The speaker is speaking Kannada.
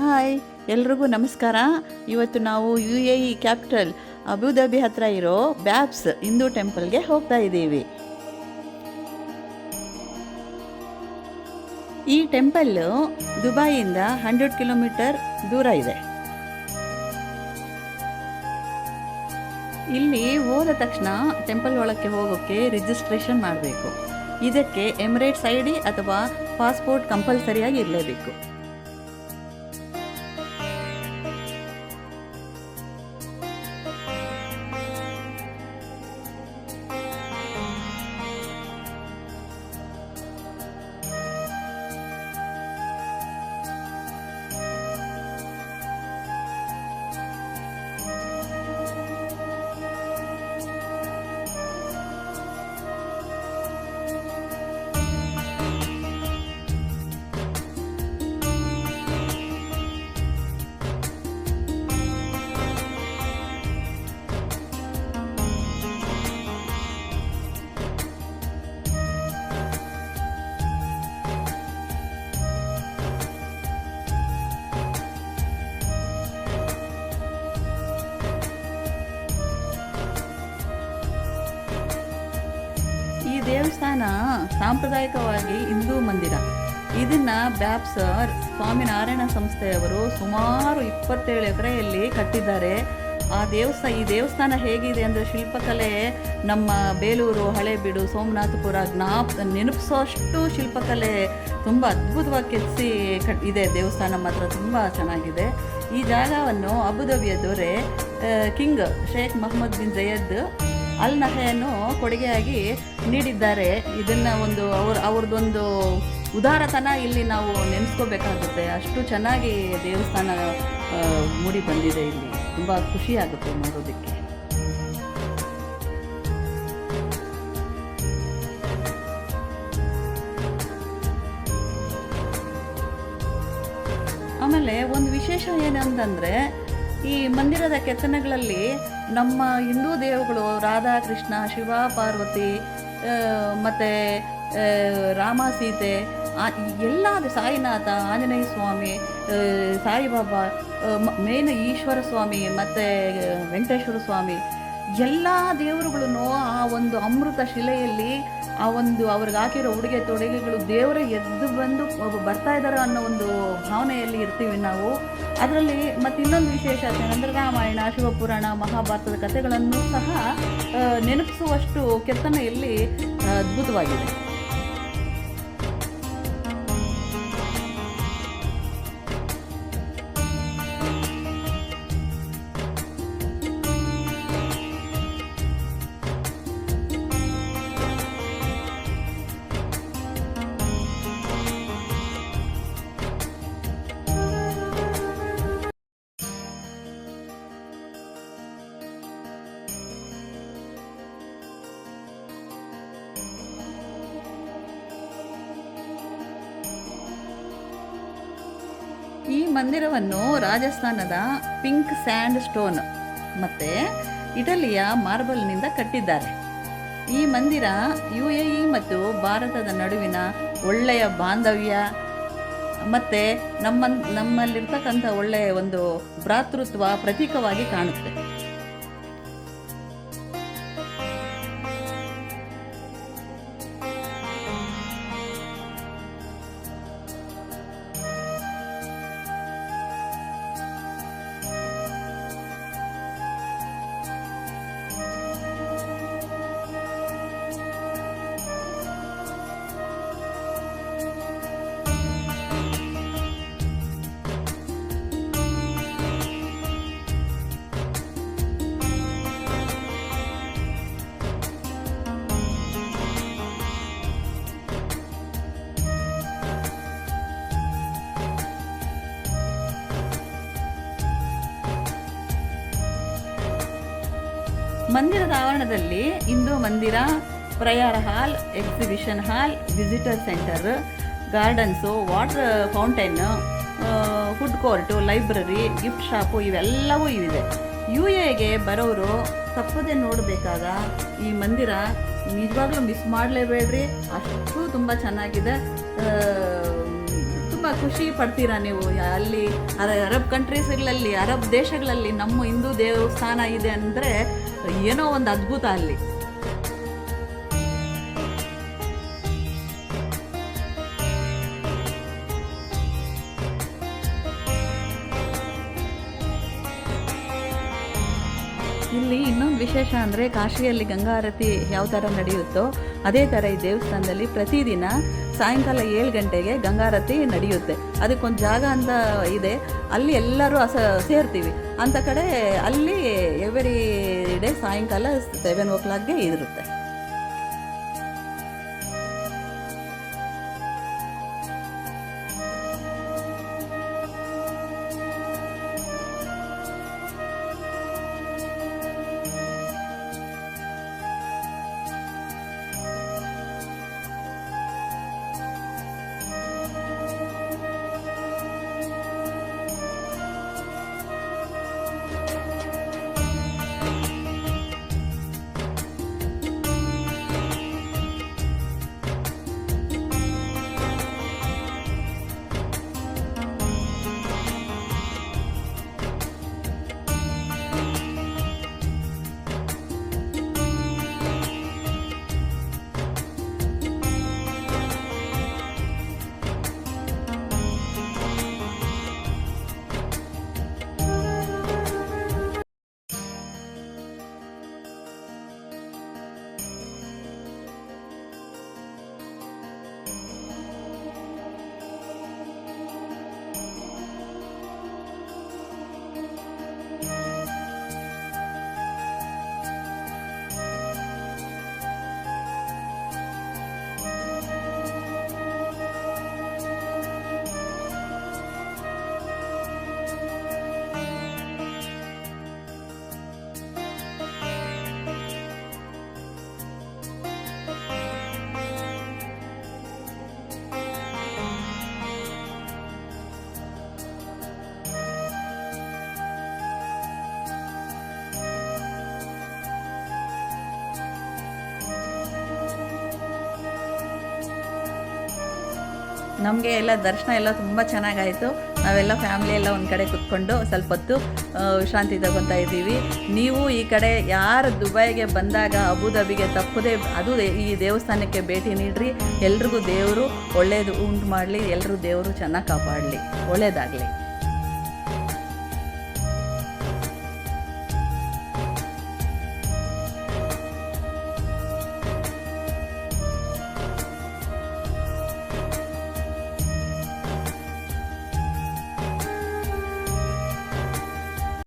ಹಾಯ್, ಎಲ್ರಿಗೂ ನಮಸ್ಕಾರ. ಇವತ್ತು ನಾವು UAE ಕ್ಯಾಪಿಟಲ್ ಅಬುಧಾಬಿ ಹತ್ರ ಇರೋ ಬ್ಯಾಬ್ಸ್ ಹಿಂದೂ ಟೆಂಪಲ್ಗೆ ಹೋಗ್ತಾ ಇದ್ದೀವಿ. ಈ ಟೆಂಪಲ್ ದುಬೈಯಿಂದ 100 ಕಿಲೋಮೀಟರ್ ದೂರ ಇದೆ. ಇಲ್ಲಿ ಹೋದ ತಕ್ಷಣ ಟೆಂಪಲ್ ಒಳಕ್ಕೆ ಹೋಗೋಕ್ಕೆ ರಿಜಿಸ್ಟ್ರೇಷನ್ ಮಾಡಬೇಕು. ಇದಕ್ಕೆ ಎಮಿರೇಟ್ಸ್ ID ಅಥವಾ ಪಾಸ್ಪೋರ್ಟ್ ಕಂಪಲ್ಸರಿಯಾಗಿ ಇರಲೇಬೇಕು. ಈ ದೇವಸ್ಥಾನ ಸಾಂಪ್ರದಾಯಿಕವಾಗಿ ಹಿಂದೂ ಮಂದಿರ. ಇದನ್ನ ಬ್ಯಾಬ್ಸ್ ಸ್ವಾಮಿನಾರಾಯಣ ಸಂಸ್ಥೆಯವರು ಸುಮಾರು 27 ಎಕರೆಯಲ್ಲಿ ಕಟ್ಟಿದ್ದಾರೆ. ಈ ದೇವಸ್ಥಾನ ಹೇಗಿದೆ ಅಂದರೆ ಶಿಲ್ಪಕಲೆ ನಮ್ಮ ಬೇಲೂರು, ಹಳೇಬೀಡು, ಸೋಮನಾಥಪುರ ನೆನಪಿಸೋಷ್ಟು ಶಿಲ್ಪಕಲೆ ತುಂಬ ಅದ್ಭುತವಾಗಿ ಕೆತ್ತಿಸಿ ಇದೆ. ದೇವಸ್ಥಾನ ಮಾತ್ರ ತುಂಬ ಚೆನ್ನಾಗಿದೆ. ಈ ಜಾಗವನ್ನು ಅಬುಧಾಬಿಯ ದೊರೆ king Sheikh Mohammed bin Zayed Al Nahyan ಕೊಡುಗೆಯಾಗಿ ನೀಡಿದ್ದಾರೆ. ಇದನ್ನು ಅವ್ರದ್ದೊಂದು ಉದಾರತನ ಇಲ್ಲಿ ನಾವು ನೆನೆಸ್ಕೋಬೇಕಾಗುತ್ತೆ. ಅಷ್ಟು ಚೆನ್ನಾಗಿ ದೇವಸ್ಥಾನ ಮೂಡಿ ಬಂದಿದೆ. ಇಲ್ಲಿ ತುಂಬ ಖುಷಿಯಾಗುತ್ತೆ ನೋಡೋದಕ್ಕೆ. ಆಮೇಲೆ ಒಂದು ವಿಶೇಷ ಏನಂತಂದರೆ, ಈ ಮಂದಿರದ ಕೆತ್ತನೆಗಳಲ್ಲಿ ನಮ್ಮ ಹಿಂದೂ ದೇವಗಳು ರಾಧಾ ಕೃಷ್ಣ, ಶಿವ ಪಾರ್ವತಿ, ಮತ್ತು ರಾಮ ಸೀತೆ, ಎಲ್ಲ ಸಾಯಿನಾಥ, ಆಂಜನೇಯ ಸ್ವಾಮಿ, ಸಾಯಿಬಾಬಾ, ಮೇನ್ ಈಶ್ವರ ಸ್ವಾಮಿ ಮತ್ತು ವೆಂಕಟೇಶ್ವರ ಸ್ವಾಮಿ, ಎಲ್ಲ ದೇವರುಗಳನ್ನು ಆ ಒಂದು ಅಮೃತ ಶಿಲೆಯಲ್ಲಿ ಅವ್ರಿಗೆ ಹಾಕಿರೋ ಉಡುಗೆ ತೊಡುಗೆಗಳು ದೇವರೇ ಎದ್ದು ಬಂದು ಬರ್ತಾ ಇದ್ದಾರೆ ಅನ್ನೋ ಒಂದು ಭಾವನೆಯಲ್ಲಿ ಇರ್ತೀವಿ ನಾವು. ಅದರಲ್ಲಿ ಮತ್ತು ಇನ್ನೊಂದು ವಿಶೇಷತೆ ಏನಂದರೆ ರಾಮಾಯಣ, ಶಿವಪುರಾಣ, ಮಹಾಭಾರತದ ಕಥೆಗಳನ್ನು ಸಹ ನೆನಪಿಸುವಷ್ಟು ಕೆತ್ತನೆಯಲ್ಲಿ ಅದ್ಭುತವಾಗಿದೆ. ಈ ಮಂದಿರವನ್ನು ರಾಜಸ್ಥಾನದ ಪಿಂಕ್ ಸ್ಯಾಂಡ್ ಸ್ಟೋನ್ ಮತ್ತು ಇಟಲಿಯ ಮಾರ್ಬಲ್ನಿಂದ ಕಟ್ಟಿದ್ದಾರೆ. ಈ ಮಂದಿರ UAE ಮತ್ತು ಭಾರತದ ನಡುವಿನ ಒಳ್ಳೆಯ ಬಾಂಧವ್ಯ ಮತ್ತು ನಮ್ಮಲ್ಲಿರ್ತಕ್ಕಂಥ ಒಳ್ಳೆಯ ಒಂದು ಭ್ರಾತೃತ್ವ ಪ್ರತೀಕವಾಗಿ ಕಾಣುತ್ತೆ. ಮಂದಿರದ ಆವರಣದಲ್ಲಿ ಹಿಂದೂ ಮಂದಿರ, prayer hall, exhibition hall, visitor centre, gardens, water fountain, food court, library, gift shop ಇವೆಲ್ಲವೂ ಇವಿದೆ. UAEಗೆ ಬರೋರು ತಪ್ಪದೆ ನೋಡಬೇಕಾದ ಈ ಮಂದಿರ ನಿಜವಾಗ್ಲೂ ಮಿಸ್ ಮಾಡಲೇಬೇಡ್ರಿ. ಅಷ್ಟು ತುಂಬ ಚೆನ್ನಾಗಿದೆ, ತುಂಬ ಖುಷಿ ಪಡ್ತೀರಾ ನೀವು. ಅಲ್ಲಿ ಅರಬ್ ಕಂಟ್ರೀಸ್ಗಳಲ್ಲಿ, ಅರಬ್ ದೇಶಗಳಲ್ಲಿ ನಮ್ಮ ಹಿಂದೂ ದೇವಸ್ಥಾನ ಇದೆ ಅಂದರೆ ಏನೋ ಒಂದು ಅದ್ಭುತ ಅಲ್ಲಿ. ಇಲ್ಲಿ ಇನ್ನೊಂದು ವಿಶೇಷ ಅಂದರೆ, ಕಾಶಿಯಲ್ಲಿ ಗಂಗಾ ಆರತಿ ಯಾವ ಥರ ನಡೆಯುತ್ತೋ ಅದೇ ಥರ ಈ ದೇವಸ್ಥಾನದಲ್ಲಿ ಪ್ರತಿದಿನ ಸಾಯಂಕಾಲ 7 ಗಂಟೆಗೆ ಗಂಗಾರತಿ ನಡೆಯುತ್ತೆ. ಅದಕ್ಕೊಂದು ಜಾಗ ಅಂತ ಇದೆ, ಅಲ್ಲಿ ಎಲ್ಲರೂ ಸೇರ್ತೀವಿ ಅಂಥ ಕಡೆ. ಅಲ್ಲಿ ಎವ್ರಿ ಡೇ ಸಾಯಂಕಾಲ 7 o'clockಗೆ ಇರುತ್ತೆ. ನಮಗೆ ಎಲ್ಲ ದರ್ಶನ ಎಲ್ಲ ತುಂಬ ಚೆನ್ನಾಗಾಯಿತು. ನಾವೆಲ್ಲ ಫ್ಯಾಮಿಲಿ ಎಲ್ಲ ಒಂದು ಕಡೆ ಕುತ್ಕೊಂಡು ಸ್ವಲ್ಪ ಹೊತ್ತು ವಿಶ್ರಾಂತಿ ತಗೊತಾ ಇದ್ದೀವಿ. ನೀವು ಈ ಕಡೆ ಯಾರು ದುಬೈಗೆ ಬಂದಾಗ ಅಬುದಾಬಿಗೆ ತಪ್ಪದೆ ಅದು ಈ ದೇವಸ್ಥಾನಕ್ಕೆ ಭೇಟಿ ನೀಡ್ರಿ. ಎಲ್ರಿಗೂ ದೇವರು ಒಳ್ಳೆಯದು ಉಂಟು ಮಾಡಲಿ, ಎಲ್ಲರೂ ದೇವರು ಚೆನ್ನಾಗಿ ಕಾಪಾಡಲಿ, ಒಳ್ಳೆಯದಾಗಲಿ.